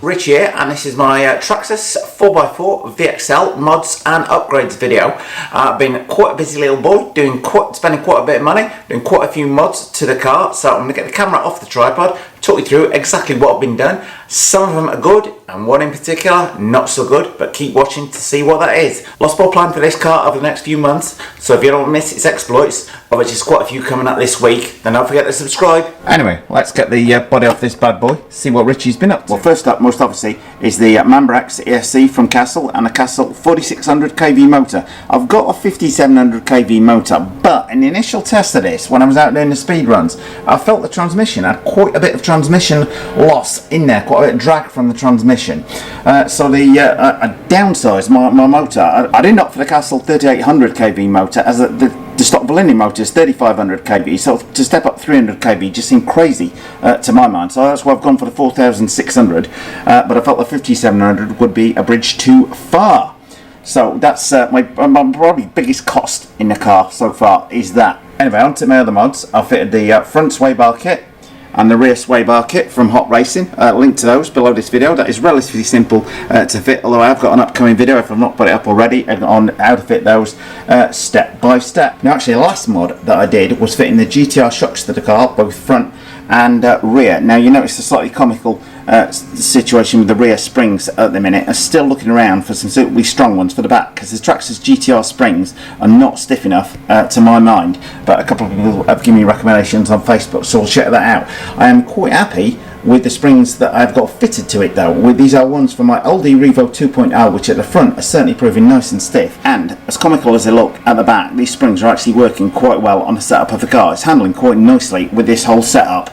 Rich here, and this is my Traxxas 4x4 VXL mods and upgrades video. I've been quite a busy little boy, spending quite a bit of money, doing quite a few mods to the car, so I'm going to get the camera off the tripod, talk you through exactly what I've been done. Some of them are good, and one in particular not so good, but keep watching to see what that is. Lots more planned for this car over the next few months, so if you don't miss its exploits, of which there's quite a few coming up this week, then don't forget to subscribe. Anyway, let's get the body off this bad boy, see what Richie's been up to. Well, first up, most obviously, is the Mambrax ESC from Castle, and a Castle 4600 kV motor. I've got a 5700 kV motor, but in the initial test of this, when I was out doing the speed runs, I felt the transmission had quite a bit of transmission loss in there, quite a bit of drag from the transmission. So I downsized my motor. I didn't opt for the Castle 3800 kV motor, as the stock velineon motor is 3500 kV, so to step up 300 kV just seemed crazy to my mind, so that's why I've gone for the 4600, but I felt the 5700 would be a bridge too far. So that's my probably biggest cost in the car so far is that. Anyway, on to my other mods. I fitted the front sway bar kit and the rear sway bar kit from Hot Racing. Link to those below this video. That is relatively simple to fit, although I've got an upcoming video, if I've not put it up already, on how to fit those step by step. Now actually the last mod that I did was fitting the GTR shocks to the car, both front and rear. Now you notice a slightly comical situation with the rear springs at the minute. I'm still looking around for some suitably strong ones for the back, because the Traxxas GTR springs are not stiff enough to my mind, but a couple of people have given me recommendations on Facebook, so I'll check that out. I am quite happy with the springs that I've got fitted to it though. These are ones from my old Revo 2.0, which at the front are certainly proving nice and stiff, and as comical as they look at the back, these springs are actually working quite well on the setup of the car. It's handling quite nicely with this whole setup.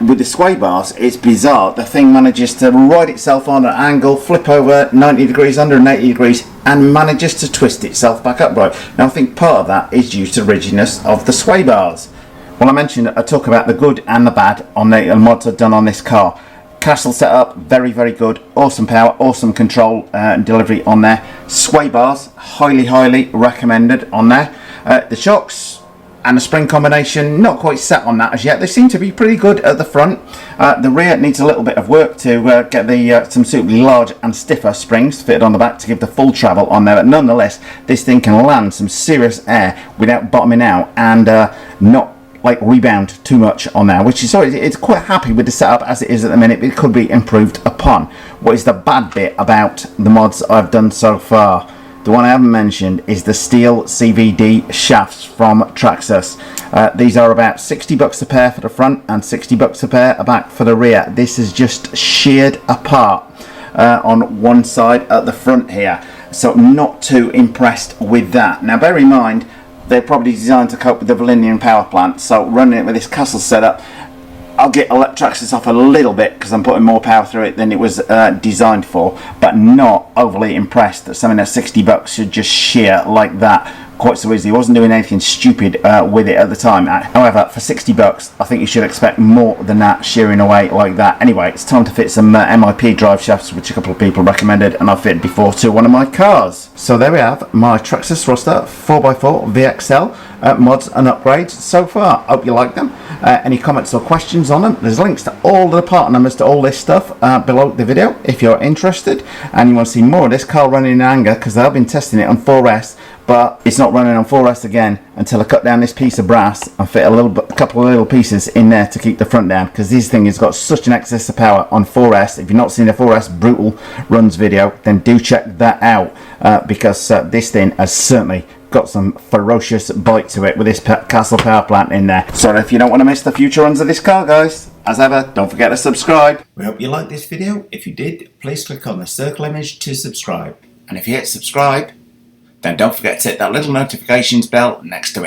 With the sway bars, it's bizarre. The thing manages to ride itself on an angle, flip over 90 degrees, 180 degrees, and manages to twist itself back upright. Now I think part of that is due to the rigidness of the sway bars. Well, I mentioned I talk about the good and the bad on the mods I've done on this car. Castle setup, very, very good. Awesome power, awesome control and delivery on there. Sway bars, highly, highly recommended on there. The shocks and the spring combination, not quite set on that as yet. They seem to be pretty good at the front. The rear needs a little bit of work to get the some suitably large and stiffer springs fitted on the back to give the full travel on there. But nonetheless, this thing can land some serious air without bottoming out and not like rebound too much on there, which is sorry, it's quite happy with the setup as it is at the minute, but it could be improved upon. What is the bad bit about the mods I've done so far? The one I haven't mentioned is the steel CVD shafts from Traxxas. These are about $60 a pair for the front and $60 a pair back for the rear. This is just sheared apart on one side at the front here, so not too impressed with that. Now bear in mind, they're probably designed to cope with the velineon power plant, so running it with this Castle setup, I'll get Traxxas off a little bit because I'm putting more power through it than it was designed for, but not overly impressed that something that's $60 should just shear like that quite so easily. I wasn't doing anything stupid with it at the time. However, for $60 I think you should expect more than that shearing away like that. Anyway, it's time to fit some MIP drive shafts, which a couple of people recommended and I've fitted before to one of my cars. So there we have my Traxxas Rustler 4x4 VXL mods and upgrades so far. Hope you like them. Any comments or questions on them, there's links to all the part numbers to all this stuff below the video if you're interested and you want to see more of this car running in anger, because I've been testing it on 4S, but it's not running on 4S again until I cut down this piece of brass and fit a couple of little pieces in there to keep the front down, because this thing has got such an excess of power on 4S. If you've not seen the 4S brutal runs video, then do check that out, because this thing has certainly got some ferocious bite to it with this Castle power plant in there. So if you don't want to miss the future runs of this car, guys, as ever, don't forget to subscribe. We hope you liked this video. If you did, please click on the circle image to subscribe, and if you hit subscribe, then don't forget to hit that little notifications bell next to it.